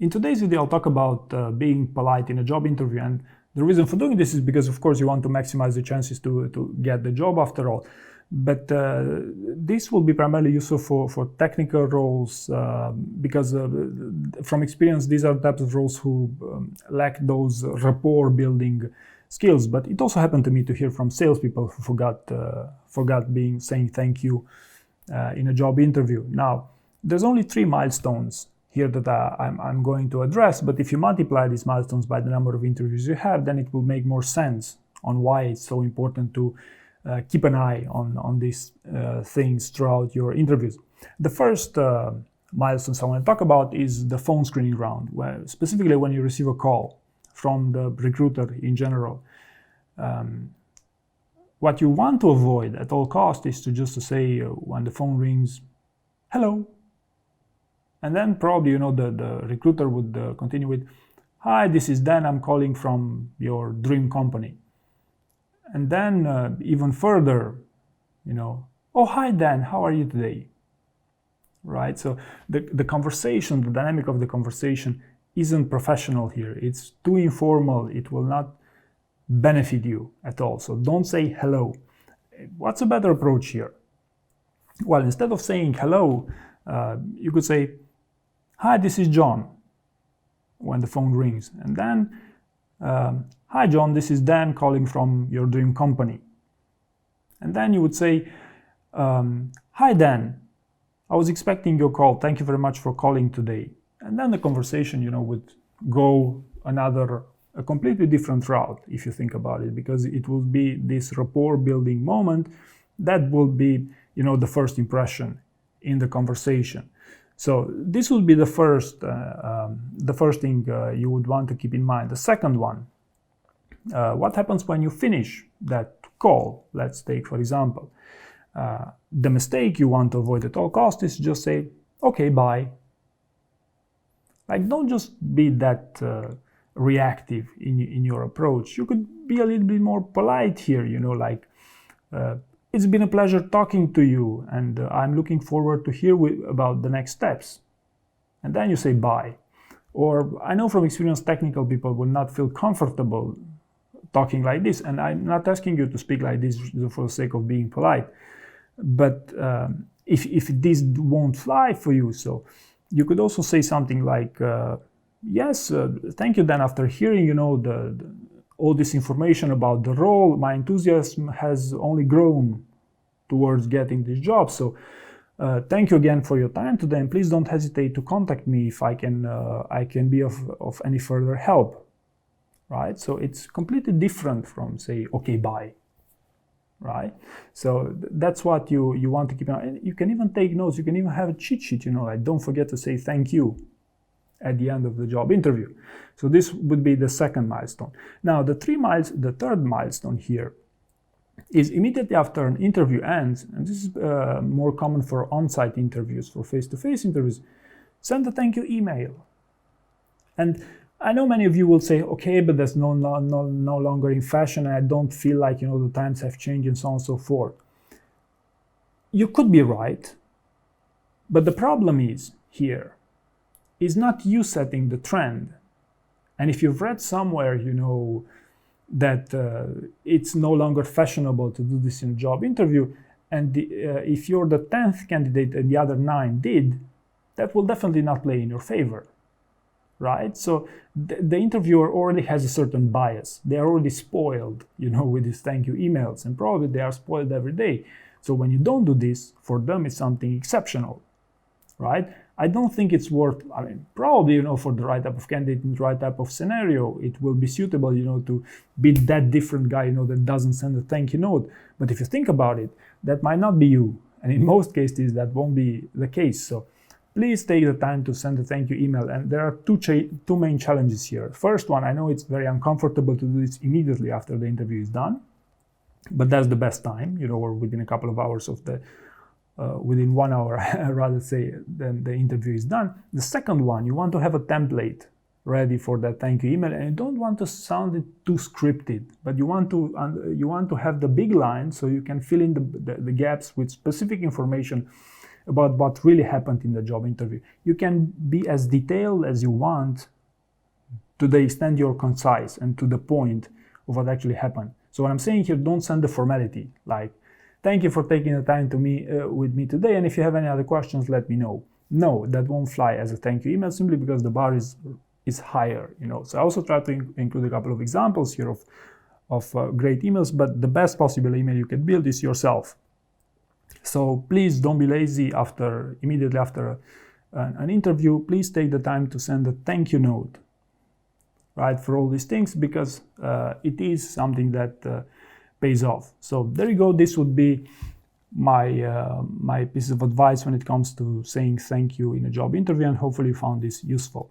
In today's video, I'll talk about being polite in a job interview, and the reason for doing this is because, of course, you want to maximize the chances to get the job after all. But this will be primarily useful for technical roles because from experience, these are types of roles who lack those rapport building skills. But it also happened to me to hear from salespeople who forgot saying thank you in a job interview. Now, there's only 3 milestones here that I'm going to address, but if you multiply these milestones by the number of interviews you have, then it will make more sense on why it's so important to keep an eye on these things throughout your interviews. The first milestones I want to talk about is the phone screening round, where specifically when you receive a call from the recruiter in general. What you want to avoid at all costs is to say when the phone rings, hello. And then probably, the recruiter would continue with, hi, this is Dan, I'm calling from your dream company. And then even further, oh, hi, Dan, how are you today? Right? So the conversation, the dynamic of the conversation isn't professional here. It's too informal. It will not benefit you at all. So don't say hello. What's a better approach here? Well, instead of saying hello, you could say, hi, this is John, when the phone rings. And then, hi, John, this is Dan calling from your dream company. And then you would say, hi, Dan, I was expecting your call. Thank you very much for calling today. And then the conversation, would go a completely different route, if you think about it, because it will be this rapport building moment that will be, the first impression in the conversation. So this will be the first thing you would want to keep in mind. The second one, what happens when you finish that call? Let's take, for example, the mistake you want to avoid at all costs is just say, okay, bye. Like, don't just be that reactive in your approach. You could be a little bit more polite here, it's been a pleasure talking to you, and I'm looking forward to hear about the next steps. And then you say bye. Or I know from experience technical people will not feel comfortable talking like this, and I'm not asking you to speak like this for the sake of being polite. But if this won't fly for you, so you could also say something like, yes, thank you, Dan. After hearing, all this information about the role, my enthusiasm has only grown towards getting this job. So thank you again for your time today, and please don't hesitate to contact me if I can be of any further help. Right? So it's completely different from say, okay, bye. Right? So that's what you want to keep in mind. You can even take notes. You can even have a cheat sheet, like don't forget to say thank you at the end of the job interview. So this would be the second milestone. Now, the third milestone here is immediately after an interview ends, and this is more common for on-site interviews, for face-to-face interviews, send a thank you email. And I know many of you will say, okay, but that's no longer in fashion, and I don't feel like, the times have changed and so on and so forth. You could be right, but the problem is not you setting the trend. And if you've read somewhere, that it's no longer fashionable to do this in a job interview, and if you're the 10th candidate and the other 9 did, that will definitely not play in your favor, right? So the interviewer already has a certain bias. They are already spoiled, with these thank you emails, and probably they are spoiled every day. So when you don't do this, for them it's something exceptional, right? I don't think it's worth, probably, for the right type of candidate in the right type of scenario, it will be suitable, to be that different guy, that doesn't send a thank you note. But if you think about it, that might not be you. And in most cases, that won't be the case. So please take the time to send a thank you email. And there are two main challenges here. First one, I know it's very uncomfortable to do this immediately after the interview is done, but that's the best time, or within a couple of hours of within 1 hour, rather say, then the interview is done. The second one, you want to have a template ready for that thank you email, and you don't want to sound it too scripted, but you want to have the big line so you can fill in the gaps with specific information about what really happened in the job interview. You can be as detailed as you want to the extent you're concise and to the point of what actually happened. So what I'm saying here, don't send the formality, like, thank you for taking the time with me today, and if you have any other questions, let me know. No, that won't fly as a thank you email, simply because the bar is higher, So I also try to include a couple of examples here of great emails, but the best possible email you can build is yourself. So please don't be lazy immediately after an interview. Please take the time to send a thank you note, right, for all these things, because it is something that pays off. So there you go. This would be my piece of advice when it comes to saying thank you in a job interview, and hopefully you found this useful.